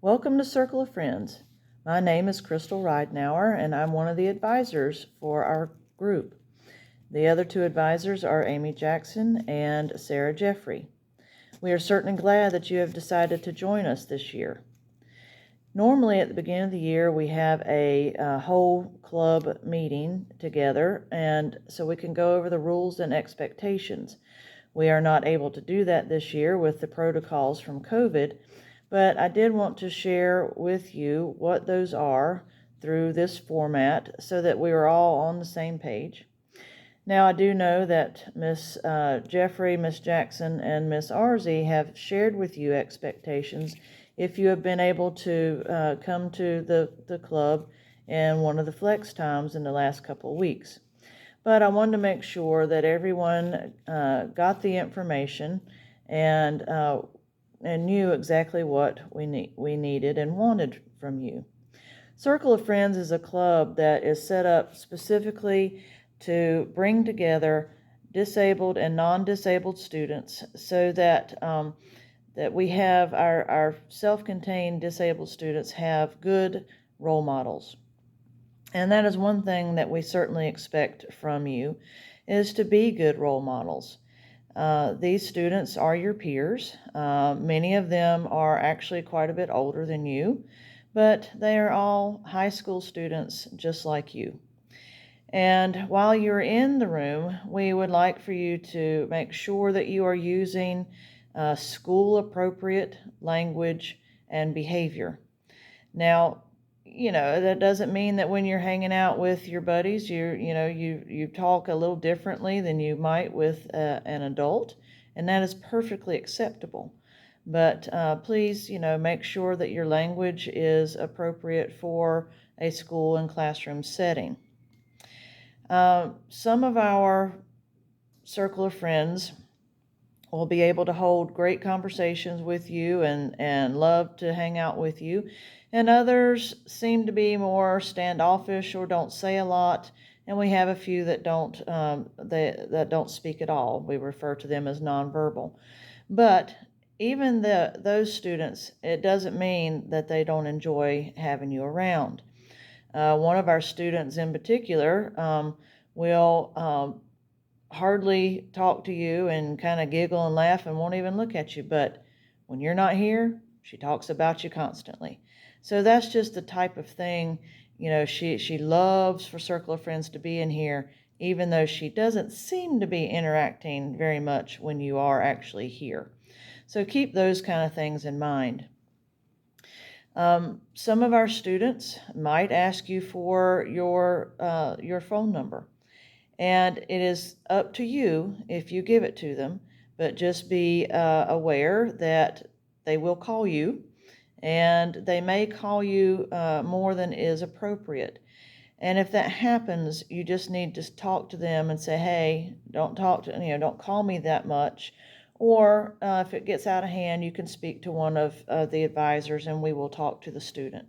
Welcome to Circle of Friends. My name is Crystal Ridenauer, and I'm one of the advisors for our group. The other two advisors are Amy Jackson and Sarah Jeffrey. We are certainly glad that you have decided to join us this year. Normally at the beginning of the year we have a whole club meeting together, and so we can go over the rules and expectations. We are not able to do that this year with the protocols from COVID, but I did want to share with you what those are through this format so that we are all on the same page. Now, I do know that Miss Jeffrey, Miss Jackson, and Miss Arzy have shared with you expectations if you have been able to come to the club in one of the flex times in the last couple of weeks. But I wanted to make sure that everyone got the information and knew exactly what we needed and wanted from you. Circle of Friends is a club that is set up specifically to bring together disabled and non-disabled students so that that we have our self-contained disabled students have good role models. And that is one thing that we certainly expect from you, is to be good role models. These students are your peers. Many of them are actually quite a bit older than you, but they are all high school students just like you. And while you're in the room, we would like for you to make sure that you are using school appropriate language and behavior. Now, that doesn't mean that when you're hanging out with your buddies, you talk a little differently than you might with an adult, and that is perfectly acceptable. But please, make sure that your language is appropriate for a school and classroom setting. Some of our circle of friends will be able to hold great conversations with you and love to hang out with you. And others seem to be more standoffish or don't say a lot. And we have a few that that don't speak at all. We refer to them as nonverbal. But even those students, it doesn't mean that they don't enjoy having you around. One of our students in particular will hardly talk to you and kind of giggle and laugh and won't even look at you. But when you're not here, she talks about you constantly. So that's just the type of thing, she loves for Circle of Friends to be in here, even though she doesn't seem to be interacting very much when you are actually here. So keep those kind of things in mind. Some of our students might ask you for your phone number. And it is up to you if you give it to them, but just be aware that they will call you, and they may call you more than is appropriate. And if that happens, you just need to talk to them and say, hey, don't call me that much. Or if it gets out of hand, you can speak to one of the advisors and we will talk to the student.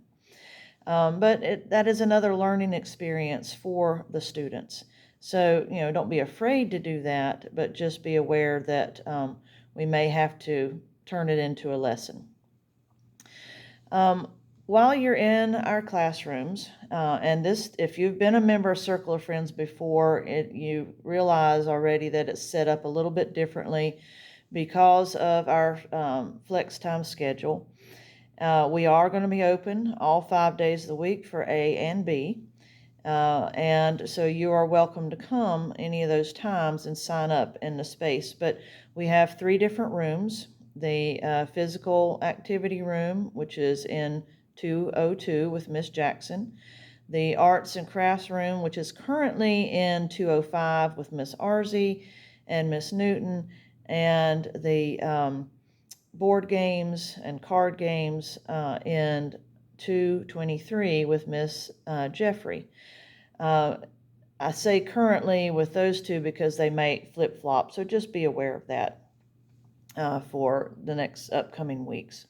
But that is another learning experience for the students. So, don't be afraid to do that, but just be aware that we may have to turn it into a lesson. While you're in our classrooms, and if you've been a member of Circle of Friends before, you realize already that it's set up a little bit differently because of our flex time schedule. We are going to be open all 5 days of the week for A and B. And so you are welcome to come any of those times and sign up in the space. But we have 3 different rooms. The physical activity room, which is in 202 with Miss Jackson. The arts and crafts room, which is currently in 205 with Miss Arzy and Miss Newton. And the board games and card games in 223 with Miss Jeffrey. I say currently with those two because they may flip-flop, so just be aware of that for the next upcoming weeks.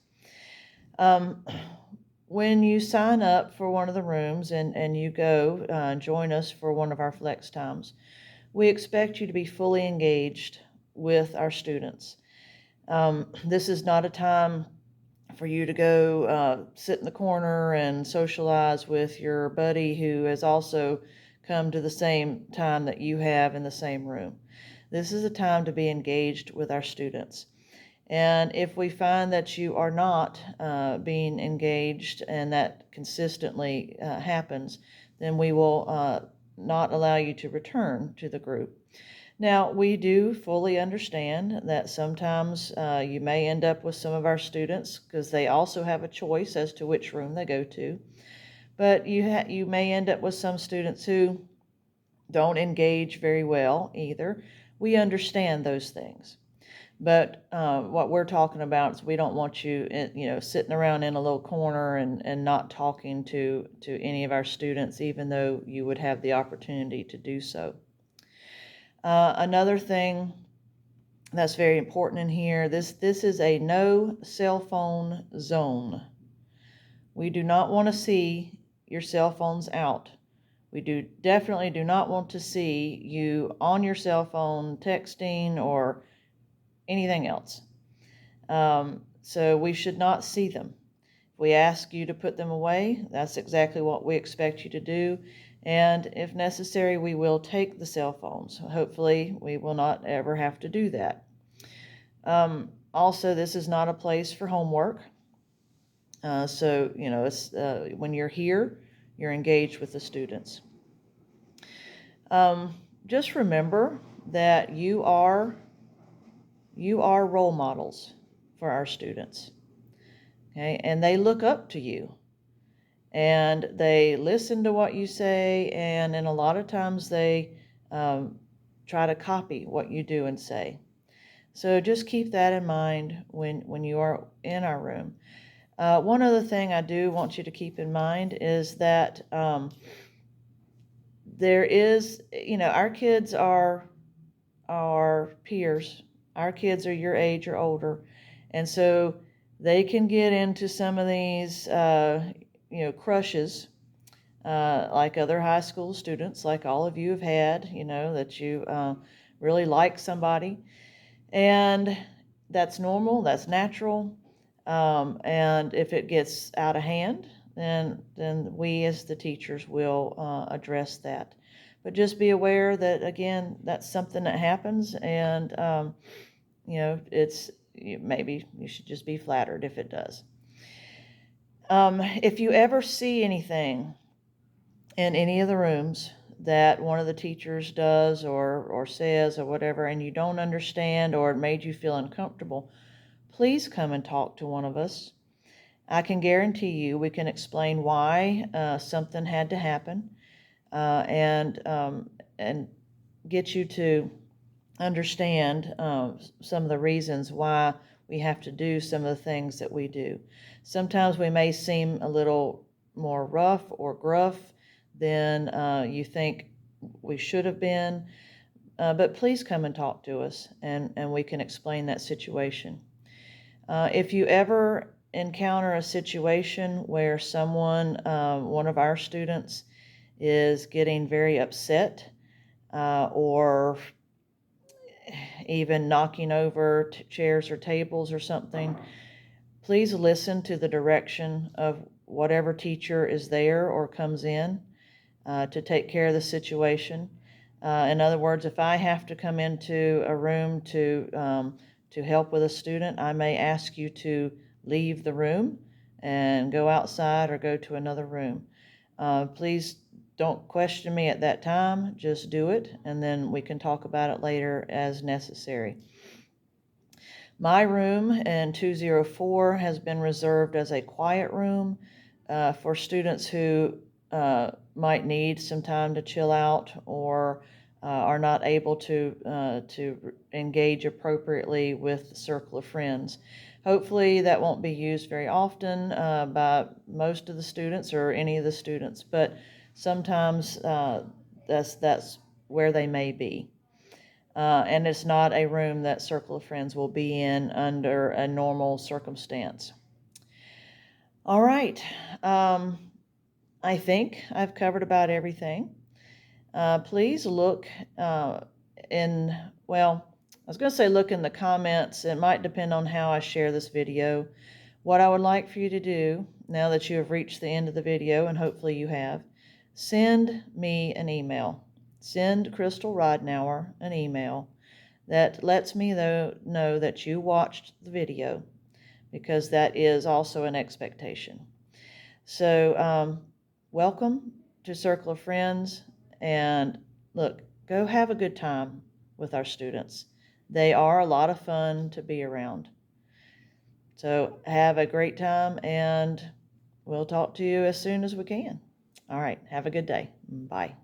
When you sign up for one of the rooms and you go join us for one of our flex times, we expect you to be fully engaged with our students. This is not a time for you to go sit in the corner and socialize with your buddy who has also come to the same time that you have in the same room. This is a time to be engaged with our students. And if we find that you are not being engaged and that consistently happens, then we will not allow you to return to the group. Now, we do fully understand that sometimes you may end up with some of our students because they also have a choice as to which room they go to. But you may end up with some students who don't engage very well either. We understand those things. But what we're talking about is we don't want you, sitting around in a little corner and not talking to any of our students, even though you would have the opportunity to do so. Another thing that's very important in here, this is a no cell phone zone. We do not want to see your cell phones out. We definitely do not want to see you on your cell phone texting or anything else. So we should not see them. If we ask you to put them away, that's exactly what we expect you to do. And if necessary, we will take the cell phones. Hopefully, we will not ever have to do that. Also, this is not a place for homework. So, it's, when you're here, you're engaged with the students. Just remember that you are role models for our students. Okay, and they look up to you. And they listen to what you say, and a lot of times they try to copy what you do and say. So just keep that in mind when you are in our room. One other thing I do want you to keep in mind is that there is, our kids are our peers. Our kids are your age or older, and so they can get into some of these crushes, like other high school students, like all of you have had, that you really like somebody. And that's normal, that's natural. And if it gets out of hand, then we as the teachers will address that. But just be aware that, again, that's something that happens, and, maybe you should just be flattered if it does. If you ever see anything in any of the rooms that one of the teachers does or says or whatever, and you don't understand or it made you feel uncomfortable, please come and talk to one of us. I can guarantee you we can explain why something had to happen, and get you to understand some of the reasons why we have to do some of the things that we do. Sometimes we may seem a little more rough or gruff than you think we should have been, but please come and talk to us, and we can explain that situation. If you ever encounter a situation where someone, one of our students, is getting very upset or even knocking over chairs or tables or something, please listen to the direction of whatever teacher is there or comes in to take care of the situation. In other words, if I have to come into a room to help with a student, I may ask you to leave the room and go outside or go to another room. Please don't question me at that time. Just do it, and then we can talk about it later as necessary. My room in 204 has been reserved as a quiet room for students who might need some time to chill out or are not able to engage appropriately with the circle of friends. Hopefully that won't be used very often by most of the students or any of the students, but sometimes that's where they may be. And it's not a room that circle of friends will be in under a normal circumstance. All right. I think I've covered about everything. Please look I was going to say look in the comments. It might depend on how I share this video. What I would like for you to do, now that you have reached the end of the video, and hopefully you have, send me an email. Send Crystal Ridenour an email that lets me know that you watched the video, because that is also an expectation. So, welcome to Circle of Friends, and look, go have a good time with our students. They are a lot of fun to be around. So have a great time, and we'll talk to you as soon as we can. All right, have a good day. Bye.